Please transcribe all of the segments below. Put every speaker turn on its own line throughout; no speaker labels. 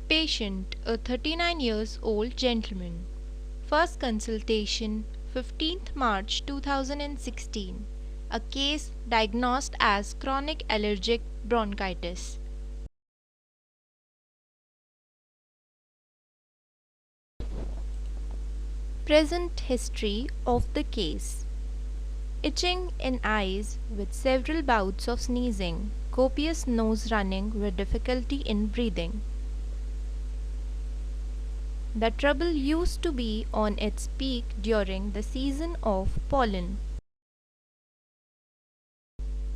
Patient, a 39 years old gentleman. First consultation 15th March 2016. A case diagnosed as chronic allergic bronchitis. Present history of the case. Itching in eyes with several bouts of sneezing, copious nose running with difficulty in breathing. The trouble used to be on its peak during the season of pollen.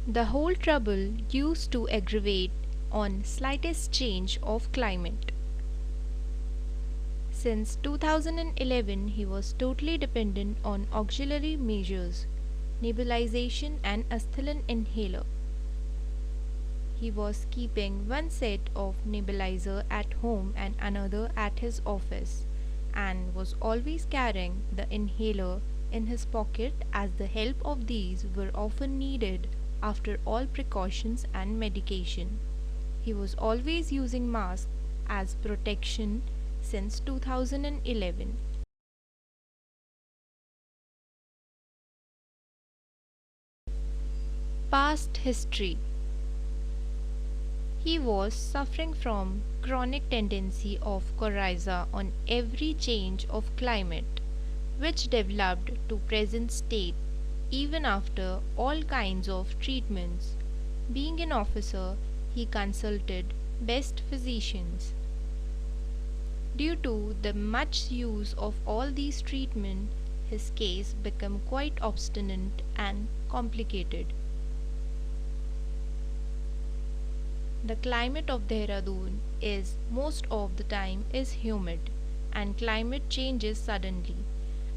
The whole trouble used to aggravate on slightest change of climate. Since 2011, he was totally dependent on auxiliary measures, nebulization and Asthalin inhaler. He was keeping one set of nebulizer at home and another at his office, and was always carrying the inhaler in his pocket, as the help of these were often needed after all precautions and medication. He was always using mask as protection since 2011. Past history. He was suffering from chronic tendency of coryza on every change of climate, which developed to present state even after all kinds of treatments. Being an officer, he consulted best physicians. Due to the much use of all these treatments, his case became quite obstinate and complicated. The climate of Dehradun is most of the time is humid, and climate changes suddenly.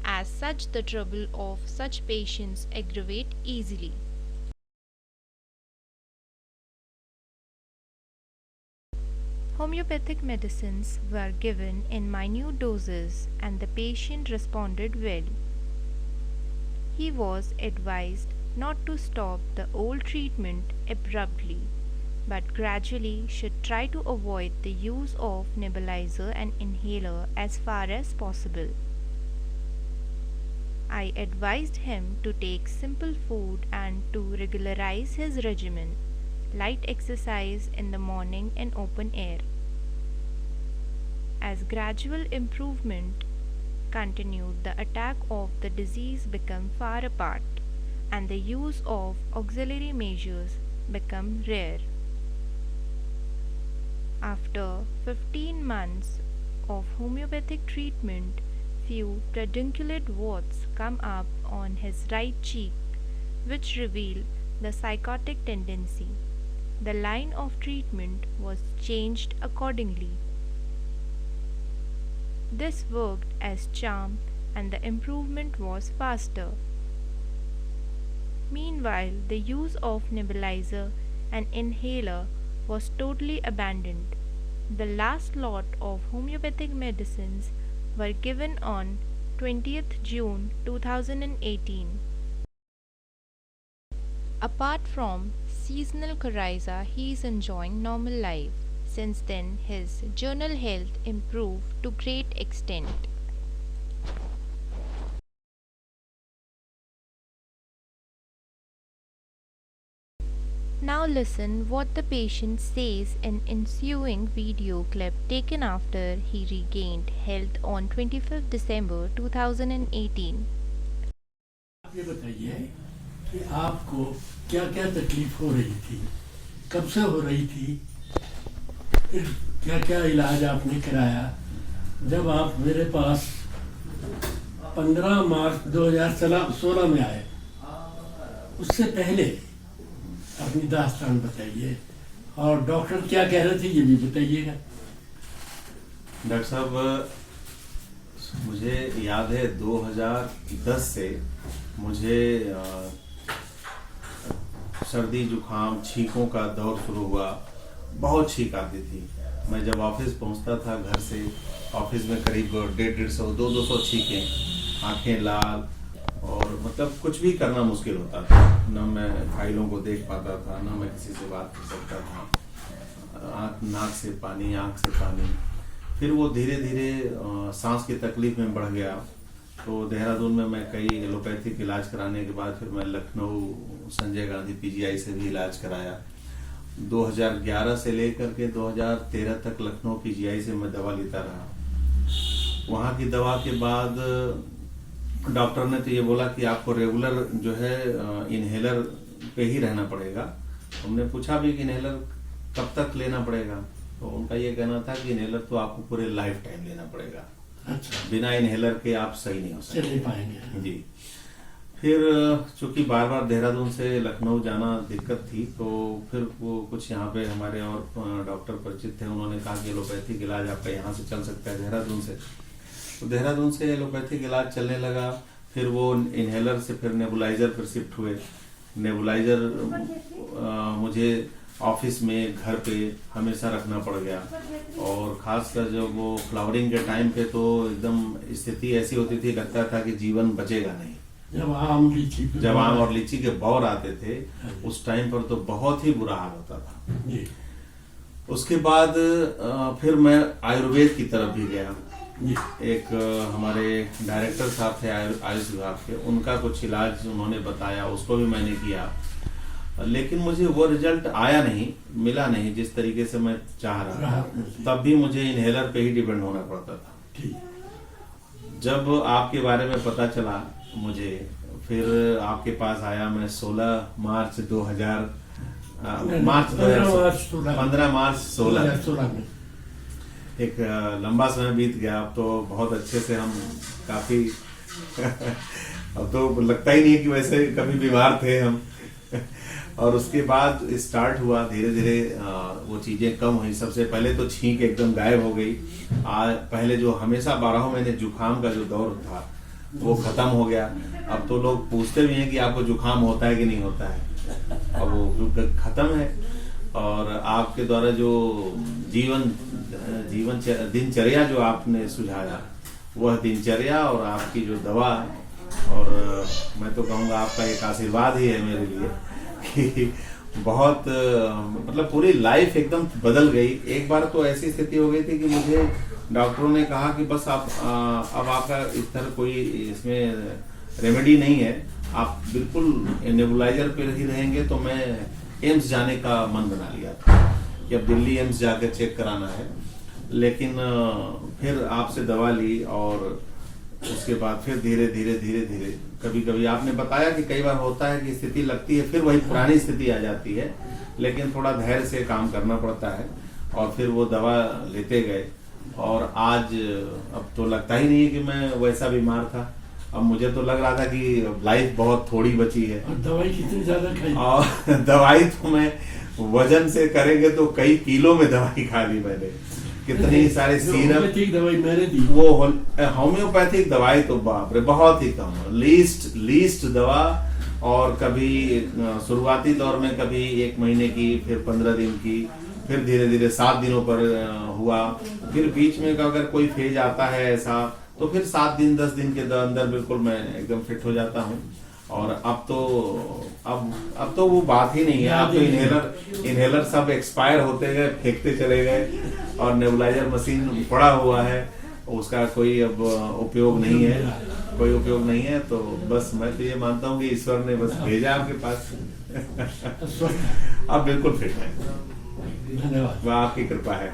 As such, the trouble of such patients aggravate easily. Homeopathic medicines were given in minute doses and the patient responded well. He was advised not to stop the old treatment abruptly, but gradually should try to avoid the use of nebulizer and inhaler as far as possible. I advised him to take simple food and to regularize his regimen, light exercise in the morning in open air. As gradual improvement continued, the attack of the disease became far apart, and the use of auxiliary measures became rare. After 15 months of homeopathic treatment, few pedunculate warts come up on his right cheek, which reveal the psychotic tendency. The line of treatment was changed accordingly. This worked as charm and the improvement was faster. Meanwhile, the use of nebulizer and inhaler was totally abandoned. The last lot of homeopathic medicines were given on 20th June 2018. Apart from seasonal coryza, he is enjoying normal life. Since then, his general health improved to great extent. Now listen what the patient says in ensuing video clip taken after he regained health on 25th December 2018.
आप ये बताइए कि आपको क्या क्या तकलीफ हो रही थी, कब से हो रही थी, फिर क्या क्या इलाज आपने कराया। जब आप मेरे पास 15 मार्च 2016 में आए, उससे पहले अपनी दास्तान बताइए, और डॉक्टर क्या कह रहे थे ये भी बताइएगा।
डॉक्टर साहब, मुझे याद है 2010 से मुझे सर्दी जुखाम छींकों का दौर शुरू हुआ। बहुत छींक आती थी। मैं जब ऑफिस पहुंचता था घर से, ऑफिस में करीब 150-150 200 छींकें, आंखें लाल, और मतलब कुछ भी करना मुश्किल होता था। न मैं फाइलों को देख पाता था, न मैं किसी से बात कर सकता था। नाक से पानी, आँख से पानी। फिर वो धीरे धीरे सांस की तकलीफ में बढ़ गया। तो देहरादून में मैं कई एलोपैथिक इलाज कराने के बाद फिर मैं लखनऊ संजय गांधी पीजीआई से भी इलाज कराया। 2011 से लेकर के 2013 तक लखनऊ पीजीआई से मैं दवा लेता रहा। वहाँ की दवा के बाद डॉक्टर ने तो ये बोला कि आपको रेगुलर जो है इनहेलर पे ही रहना पड़ेगा। हमने पूछा भी कि इनहेलर कब तक लेना पड़ेगा, तो उनका ये कहना था कि इनहेलर तो आपको पूरे लाइफ टाइम लेना पड़ेगा।
अच्छा,
बिना इनहेलर के आप सही नहीं हो
चल
सकते।
नहीं पाएंगे।
जी। फिर चूंकि बार बार देहरादून से लखनऊ जाना दिक्कत थी, तो फिर वो कुछ यहाँ पे हमारे और डॉक्टर परिचित थे, उन्होंने कहा कि एलोपैथिक इलाज आपका यहाँ से चल सकता है देहरादून से। तो देहरादून से एलोपैथिक इलाज चलने लगा। फिर वो इनहेलर से फिर नेबुलाइजर पर शिफ्ट हुए। नेबुलाइजर मुझे ऑफिस में घर पे हमेशा रखना पड़ गया, और खासकर जब वो फ्लावरिंग के टाइम पे तो एकदम स्थिति ऐसी होती थी, लगता था कि जीवन बचेगा नहीं।
जब आम
और लीची के बौर आते थे उस टाइम पर तो बहुत ही बुरा हाल होता था
जी।
उसके बाद फिर मैं आयुर्वेद की तरफ भी गया।
जी।
एक हमारे डायरेक्टर साहब थे आयुष विभाग के, उनका कुछ इलाज उन्होंने बताया, उसको भी मैंने किया, लेकिन मुझे वो रिजल्ट आया नहीं, मिला नहीं जिस तरीके से मैं चाह रहा था। तब भी मुझे इनहेलर पे ही डिपेंड होना पड़ता था।
ठीक।
जब आपके बारे में पता चला मुझे, फिर आपके पास आया मैं 15 मार्च 2016
में।
एक लंबा समय बीत गया। अब तो बहुत अच्छे से हम काफी अब तो लगता ही नहीं है कि वैसे कभी बीमार थे हम। और उसके बाद स्टार्ट हुआ धीरे धीरे, वो चीजें कम हुई। सबसे पहले तो छींक एकदम गायब हो गई। पहले जो हमेशा 12 महीने जुकाम का जो दौर था वो खत्म हो गया। अब तो लोग पूछते भी हैं कि आपको जुकाम होता है कि नहीं होता है, अब वो खत्म है। और आपके द्वारा जो दिनचर्या जो आपने सुझाया, वह दिनचर्या और आपकी जो दवा, और मैं तो कहूँगा आपका एक आशीर्वाद ही है मेरे लिए कि बहुत मतलब पूरी लाइफ एकदम बदल गई। एक बार तो ऐसी स्थिति हो गई थी कि मुझे डॉक्टरों ने कहा कि बस आप अब आपका इस तरह कोई इसमें रेमेडी नहीं है, आप बिल्कुल नेबुलाइजर पे ही रहेंगे। तो मैं एम्स जाने का मन बना लिया था कि अब दिल्ली एम्स जाकर चेक कराना है। लेकिन फिर आपसे दवा ली, और उसके बाद फिर धीरे धीरे कभी कभी आपने बताया कि कई बार होता है कि स्थिति लगती है, फिर वही पुरानी स्थिति आ जाती है, लेकिन थोड़ा धैर्य से काम करना पड़ता है। और फिर वो दवा लेते गए, और आज अब तो लगता ही नहीं है कि मैं वैसा बीमार था। अब मुझे तो लग रहा था कि लाइफ बहुत थोड़ी बची है।
और दवाई कितनी ज्यादा खाई?
और दवाई तो मैं वजन से करेंगे तो कई किलो में दवाई खा ली मैंने। कितनी सारे सीरप
दवाई मैंने दी।
वो होम्योपैथिक दवाई तो बाप रे बहुत ही कम, लीस्ट दवा। और कभी शुरुआती दौर में कभी 1 महीने की, फिर 15 दिन की, फिर धीरे धीरे 7 दिनों पर हुआ। फिर बीच में अगर कोई फेज आता है ऐसा, तो फिर 7 दिन 10 दिन के अंदर बिल्कुल मैं एकदम फिट हो जाता हूँ। और अब तो वो बात ही नहीं है। अब तो इनहेलर सब एक्सपायर होते गए, फेंकते चले गए, और नेबुलाइजर मशीन पड़ा हुआ है, उसका कोई अब उपयोग नहीं है। तो बस मैं तो ये मानता हूँ कि ईश्वर ने बस भेजा आपके पास। अब बिल्कुल फिट है,
धन्यवाद,
वह आपकी कृपा है।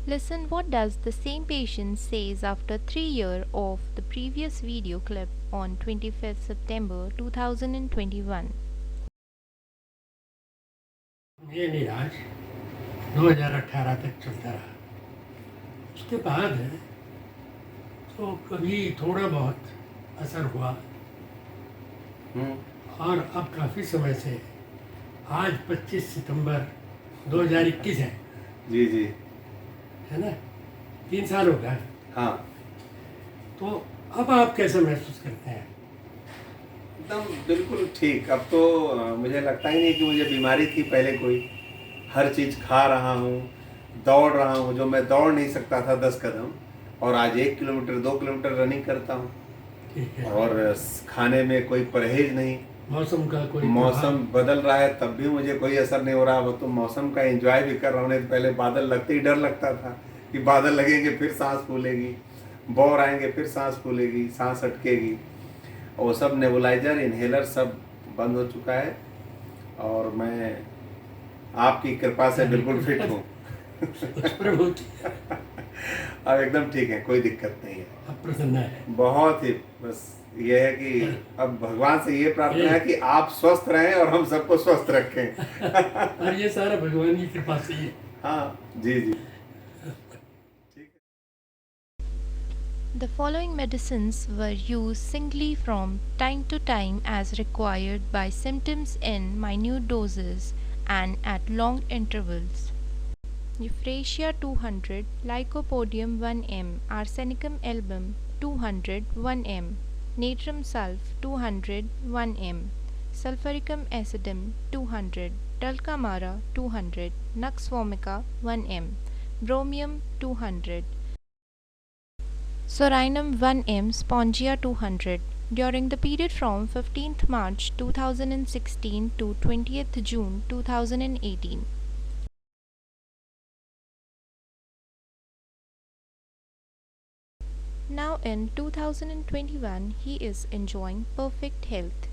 Listen what does the same patient says after 3 years of the previous video clip on 25th September 2021.
ये इलाज 2018 तक चलता रहा। उसके बाद तो कभी थोड़ा बहुत असर हुआ, और अब काफ़ी समय से, आज 25 सितंबर 2021 है।
जी
है ना, 3 साल हो गए।
हाँ।
तो अब आप कैसे महसूस करते हैं?
एकदम बिल्कुल ठीक। अब तो मुझे लगता ही नहीं कि मुझे बीमारी थी पहले कोई। हर चीज़ खा रहा हूँ, दौड़ रहा हूँ, जो मैं दौड़ नहीं सकता था 10 कदम, और आज 1 किलोमीटर 2 किलोमीटर रनिंग करता हूँ।
ठीक है।
और खाने में कोई परहेज नहीं,
मौसम का कोई
मौसम
प्रभाव?
बदल रहा है तब भी मुझे कोई असर नहीं हो रहा। वो तो मौसम का एंजॉय भी कर रहा हूँ। नहीं तो पहले बादल लगते ही डर लगता था कि बादल लगेंगे फिर सांस फूलेगी, बौर आएंगे फिर सांस फूलेगी, सांस अटकेगी। वो सब नेबुलाइजर इन्हेलर सब बंद हो चुका है और मैं आपकी कृपा से बिल्कुल फिट हूँ।
प्रभु की
अब एकदम ठीक है, कोई दिक्कत नहीं है।
अब प्रसन्न है।
बहुत ही, बस ये है कि अब भगवान से ये प्रार्थना है कि आप स्वस्थ रहें और हम सबको स्वस्थ रखें।
और ये सारा भगवान की कृपा से ही है।
हाँ जी जी।
The following medicines were used singly from time to time as required by symptoms in minute doses and at long intervals. Euphrasia 200, Lycopodium 1 m, Arsenicum album 200 1 m, Natrum sulph 200 1 m, Sulphuricum acidum 200, Dulcamara 200, Nux vomica 1 m, Bromium 200, Sorinum 1 m, Spongia 200. During the period from 15th March 2016 to 20th June 2018. Now in 2021, he is enjoying perfect health.